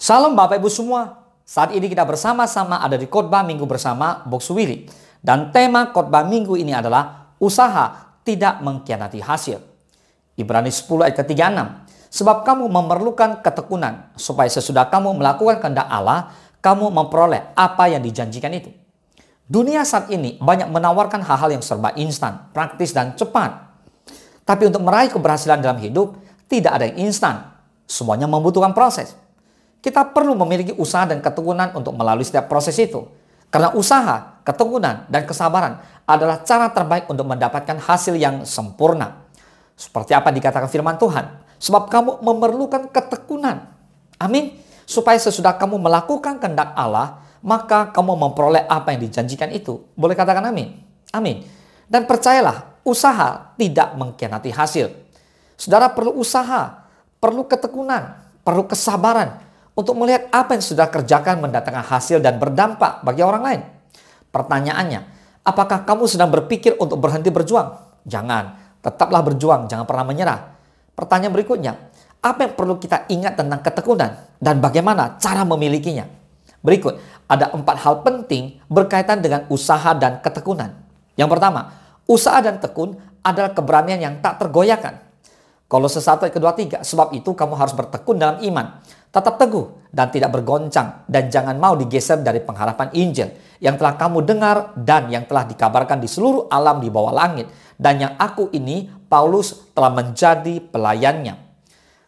Salam Bapak Ibu semua. Saat ini kita bersama-sama ada di khotbah minggu bersama Box Willy. Dan tema khotbah minggu ini adalah usaha tidak mengkhianati hasil. Ibrani 10 ayat ke-36. Sebab kamu memerlukan ketekunan supaya sesudah kamu melakukan kehendak Allah, kamu memperoleh apa yang dijanjikan itu. Dunia saat ini banyak menawarkan hal-hal yang serba instan, praktis dan cepat. Tapi untuk meraih keberhasilan dalam hidup, tidak ada yang instan. Semuanya membutuhkan proses. Kita perlu memiliki usaha dan ketekunan untuk melalui setiap proses itu. Karena usaha, ketekunan, dan kesabaran adalah cara terbaik untuk mendapatkan hasil yang sempurna. Seperti apa dikatakan firman Tuhan. Sebab kamu memerlukan ketekunan. Amin. Supaya sesudah kamu melakukan kehendak Allah, maka kamu memperoleh apa yang dijanjikan itu. Boleh katakan amin? Amin. Dan percayalah, usaha tidak mengkhianati hasil. Saudara perlu usaha, perlu ketekunan, perlu kesabaran untuk melihat apa yang sudah kerjakan mendatangkan hasil dan berdampak bagi orang lain. Pertanyaannya, apakah kamu sedang berpikir untuk berhenti berjuang? Jangan, tetaplah berjuang, jangan pernah menyerah. Pertanyaan berikutnya, apa yang perlu kita ingat tentang ketekunan dan bagaimana cara memilikinya? Berikut, ada 4 hal penting berkaitan dengan usaha dan ketekunan. Yang pertama, usaha dan tekun adalah keberanian yang tak tergoyahkan. Kolose 1 ayat ke-23, sebab itu kamu harus bertekun dalam iman. Tetap teguh dan tidak bergoncang dan jangan mau digeser dari pengharapan Injil yang telah kamu dengar dan yang telah dikabarkan di seluruh alam di bawah langit dan yang aku ini, Paulus, telah menjadi pelayannya.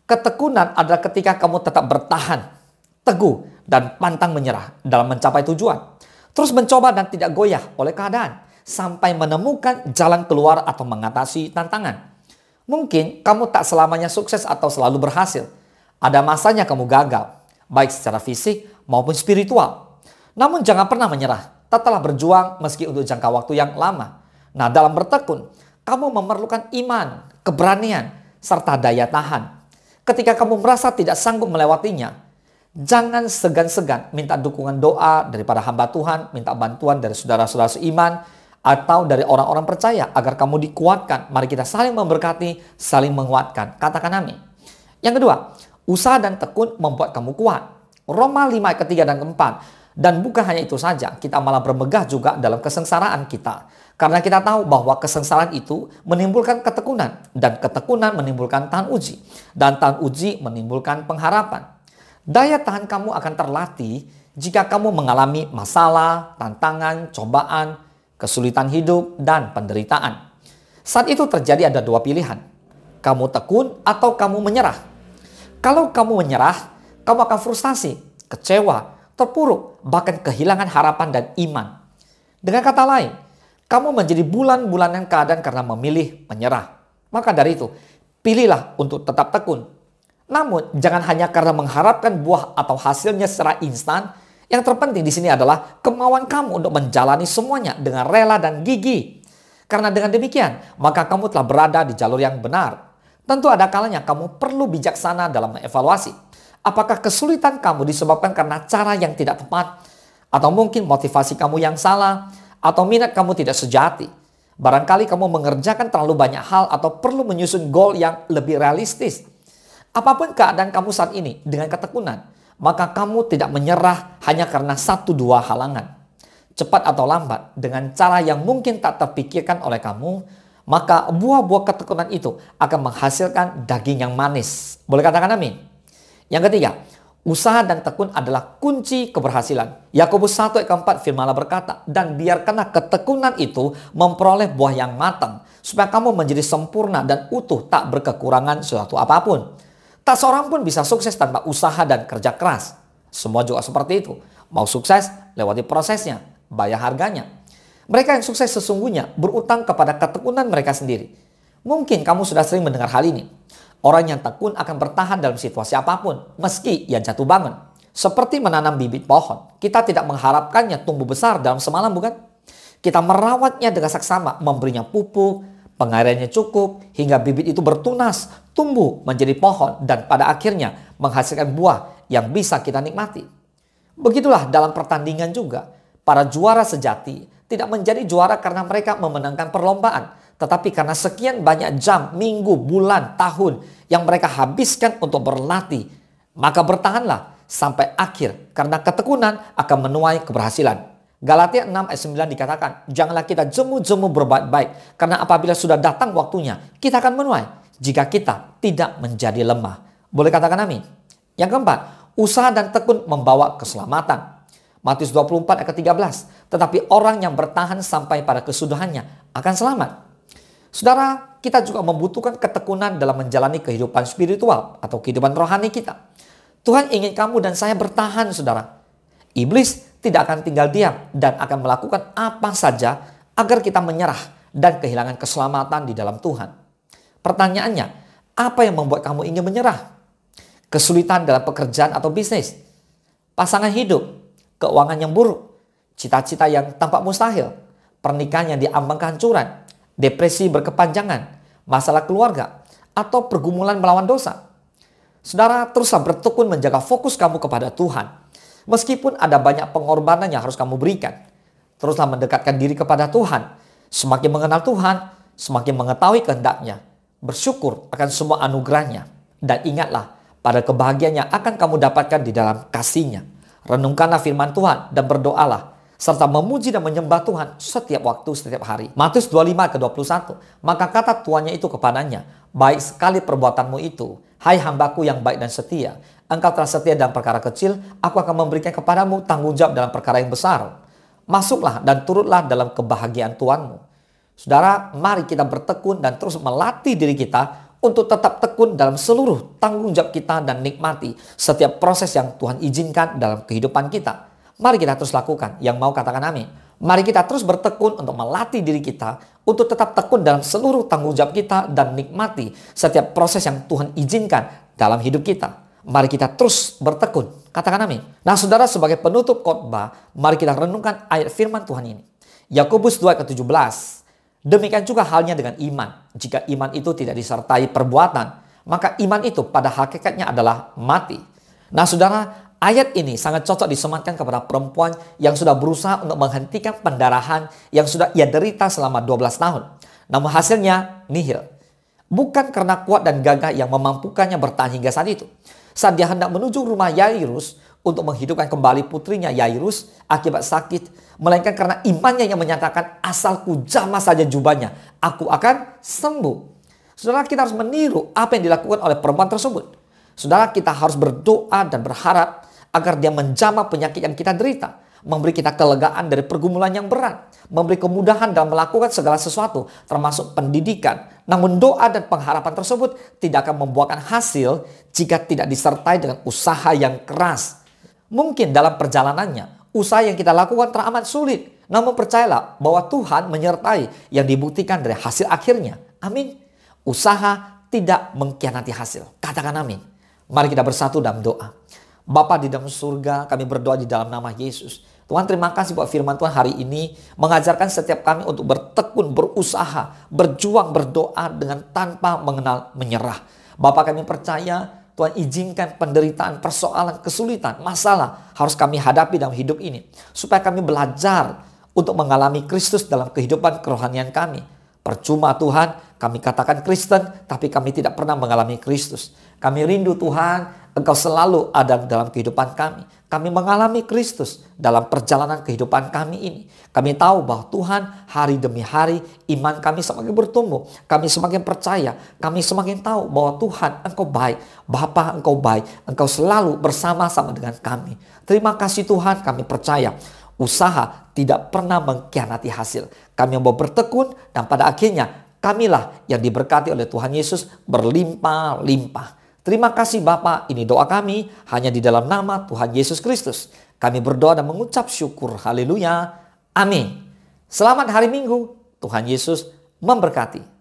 Ketekunan adalah ketika kamu tetap bertahan, teguh dan pantang menyerah dalam mencapai tujuan. Terus mencoba dan tidak goyah oleh keadaan sampai menemukan jalan keluar atau mengatasi tantangan. Mungkin kamu tak selamanya sukses atau selalu berhasil. Ada masanya kamu gagal, baik secara fisik maupun spiritual. Namun jangan pernah menyerah, tetaplah berjuang meski untuk jangka waktu yang lama. Nah, dalam bertekun, kamu memerlukan iman, keberanian, serta daya tahan. Ketika kamu merasa tidak sanggup melewatinya, jangan segan-segan minta dukungan doa daripada hamba Tuhan, minta bantuan dari saudara-saudara seiman, atau dari orang-orang percaya agar kamu dikuatkan. Mari kita saling memberkati, saling menguatkan. Katakan amin. Yang kedua, usaha dan tekun membuat kamu kuat. Roma 5 ayat ke-3 dan ke-4. Dan bukan hanya itu saja, kita malah bermegah juga dalam kesengsaraan kita. Karena kita tahu bahwa kesengsaraan itu menimbulkan ketekunan. Dan ketekunan menimbulkan tahan uji. Dan tahan uji menimbulkan pengharapan. Daya tahan kamu akan terlatih jika kamu mengalami masalah, tantangan, cobaan, kesulitan hidup, dan penderitaan. Saat itu terjadi ada 2 pilihan. Kamu tekun atau kamu menyerah. Kalau kamu menyerah, kamu akan frustasi, kecewa, terpuruk, bahkan kehilangan harapan dan iman. Dengan kata lain, kamu menjadi bulan-bulanan keadaan karena memilih menyerah. Maka dari itu, pilihlah untuk tetap tekun. Namun, jangan hanya karena mengharapkan buah atau hasilnya secara instan. Yang terpenting di sini adalah kemauan kamu untuk menjalani semuanya dengan rela dan gigih. Karena dengan demikian, maka kamu telah berada di jalur yang benar. Tentu ada kalanya kamu perlu bijaksana dalam mengevaluasi. Apakah kesulitan kamu disebabkan karena cara yang tidak tepat? Atau mungkin motivasi kamu yang salah? Atau minat kamu tidak sejati? Barangkali kamu mengerjakan terlalu banyak hal atau perlu menyusun goal yang lebih realistis. Apapun keadaan kamu saat ini dengan ketekunan, maka kamu tidak menyerah hanya karena 1-2 halangan. Cepat atau lambat, dengan cara yang mungkin tak terpikirkan oleh kamu, maka buah-buah ketekunan itu akan menghasilkan daging yang manis. Boleh katakan amin? Yang ketiga, usaha dan tekun adalah kunci keberhasilan. Yakobus 1 ayat ke-4 firman Allah berkata, dan biarkanlah ketekunan itu memperoleh buah yang matang, supaya kamu menjadi sempurna dan utuh, tak berkekurangan sesuatu apapun. Tak seorang pun bisa sukses tanpa usaha dan kerja keras. Semua juga seperti itu. Mau sukses, lewati prosesnya, bayar harganya. Mereka yang sukses sesungguhnya berutang kepada ketekunan mereka sendiri. Mungkin kamu sudah sering mendengar hal ini. Orang yang tekun akan bertahan dalam situasi apapun, meski ia jatuh bangun. Seperti menanam bibit pohon. Kita tidak mengharapkannya tumbuh besar dalam semalam, bukan? Kita merawatnya dengan saksama, memberinya pupuk, pengairannya cukup, hingga bibit itu bertunas, tumbuh menjadi pohon, dan pada akhirnya menghasilkan buah yang bisa kita nikmati. Begitulah dalam pertandingan juga. Para juara sejati tidak menjadi juara karena mereka memenangkan perlombaan, tetapi karena sekian banyak jam, minggu, bulan, tahun yang mereka habiskan untuk berlatih. Maka bertahanlah sampai akhir, karena ketekunan akan menuai keberhasilan. Galatia 6 ayat 9 dikatakan, janganlah kita jemu-jemu berbuat baik, karena apabila sudah datang waktunya, kita akan menuai jika kita tidak menjadi lemah. Boleh katakan amin? Yang keempat, usaha dan tekun membawa keselamatan. Matius 24 ayat 13, tetapi orang yang bertahan sampai pada kesudahannya akan selamat. Saudara, kita juga membutuhkan ketekunan dalam menjalani kehidupan spiritual atau kehidupan rohani kita. Tuhan ingin kamu dan saya bertahan, saudara. Iblis tidak akan tinggal diam dan akan melakukan apa saja agar kita menyerah dan kehilangan keselamatan di dalam Tuhan. Pertanyaannya, apa yang membuat kamu ingin menyerah? Kesulitan dalam pekerjaan atau bisnis, pasangan hidup, keuangan yang buruk, cita-cita yang tampak mustahil, pernikahan yang diambang kehancuran, depresi berkepanjangan, masalah keluarga, atau pergumulan melawan dosa. Saudara, teruslah bertekun menjaga fokus kamu kepada Tuhan. Meskipun ada banyak pengorbanan yang harus kamu berikan, teruslah mendekatkan diri kepada Tuhan. Semakin mengenal Tuhan, semakin mengetahui kehendak-Nya. Bersyukur akan semua anugerah-Nya. Dan ingatlah pada kebahagiaan yang akan kamu dapatkan di dalam kasih-Nya. Renungkanlah firman Tuhan dan berdoalah, serta memuji dan menyembah Tuhan setiap waktu, setiap hari. Matius 25 ke 21. Maka kata tuannya itu kepadanya, baik sekali perbuatanmu itu, hai hambaku yang baik dan setia. Engkau telah setia dalam perkara kecil, aku akan memberikan kepadamu tanggung jawab dalam perkara yang besar. Masuklah dan turutlah dalam kebahagiaan Tuhanmu. Saudara, mari kita bertekun dan terus melatih diri kita untuk tetap tekun dalam seluruh tanggung jawab kita dan nikmati setiap proses yang Tuhan izinkan dalam kehidupan kita. Mari kita terus lakukan. Yang mau katakan amin. Mari kita terus bertekun untuk melatih diri kita untuk tetap tekun dalam seluruh tanggung jawab kita dan nikmati setiap proses yang Tuhan izinkan dalam hidup kita. Mari kita terus bertekun. Katakan amin. Nah saudara, sebagai penutup khotbah, mari kita renungkan ayat firman Tuhan ini. Yakobus 2 ayat 17. Demikian juga halnya dengan iman. Jika iman itu tidak disertai perbuatan, maka iman itu pada hakikatnya adalah mati. Nah saudara, ayat ini sangat cocok disematkan kepada perempuan yang sudah berusaha untuk menghentikan pendarahan yang sudah ia derita selama 12 tahun. Namun hasilnya nihil. Bukan karena kuat dan gagah yang memampukannya bertahan hingga saat itu. Saat dia hendak menuju rumah Yairus untuk menghidupkan kembali putrinya Yairus akibat sakit, melainkan karena imannya yang menyatakan, asalku jamah saja jubahnya, aku akan sembuh. Saudara, kita harus meniru apa yang dilakukan oleh perempuan tersebut. Saudara, kita harus berdoa dan berharap agar dia menjamah penyakit yang kita derita, memberi kita kelegaan dari pergumulan yang berat, memberi kemudahan dalam melakukan segala sesuatu, termasuk pendidikan. Namun doa dan pengharapan tersebut tidak akan membuahkan hasil jika tidak disertai dengan usaha yang keras. Mungkin dalam perjalanannya, usaha yang kita lakukan teramat sulit. Namun percayalah bahwa Tuhan menyertai yang dibuktikan dari hasil akhirnya. Amin. Usaha tidak mengkhianati hasil. Katakan amin. Mari kita bersatu dalam doa. Bapa di dalam surga, kami berdoa di dalam nama Yesus. Tuhan, terima kasih buat firman Tuhan hari ini mengajarkan setiap kami untuk bertekun, berusaha, berjuang, berdoa dengan tanpa mengenal menyerah. Bapa, kami percaya Tuhan izinkan penderitaan, persoalan, kesulitan, masalah harus kami hadapi dalam hidup ini. Supaya kami belajar untuk mengalami Kristus dalam kehidupan kerohanian kami. Percuma Tuhan, kami katakan Kristen, tapi kami tidak pernah mengalami Kristus. Kami rindu Tuhan, Engkau selalu ada dalam kehidupan kami. Kami mengalami Kristus dalam perjalanan kehidupan kami ini. Kami tahu bahwa Tuhan hari demi hari iman kami semakin bertumbuh. Kami semakin percaya. Kami semakin tahu bahwa Tuhan Engkau baik. Bapa, Engkau baik. Engkau selalu bersama-sama dengan kami. Terima kasih Tuhan, kami percaya. Usaha tidak pernah mengkhianati hasil. Kami mau bertekun dan pada akhirnya kamilah yang diberkati oleh Tuhan Yesus berlimpah-limpah. Terima kasih Bapa, ini doa kami hanya di dalam nama Tuhan Yesus Kristus. Kami berdoa dan mengucap syukur. Haleluya. Amin. Selamat hari Minggu. Tuhan Yesus memberkati.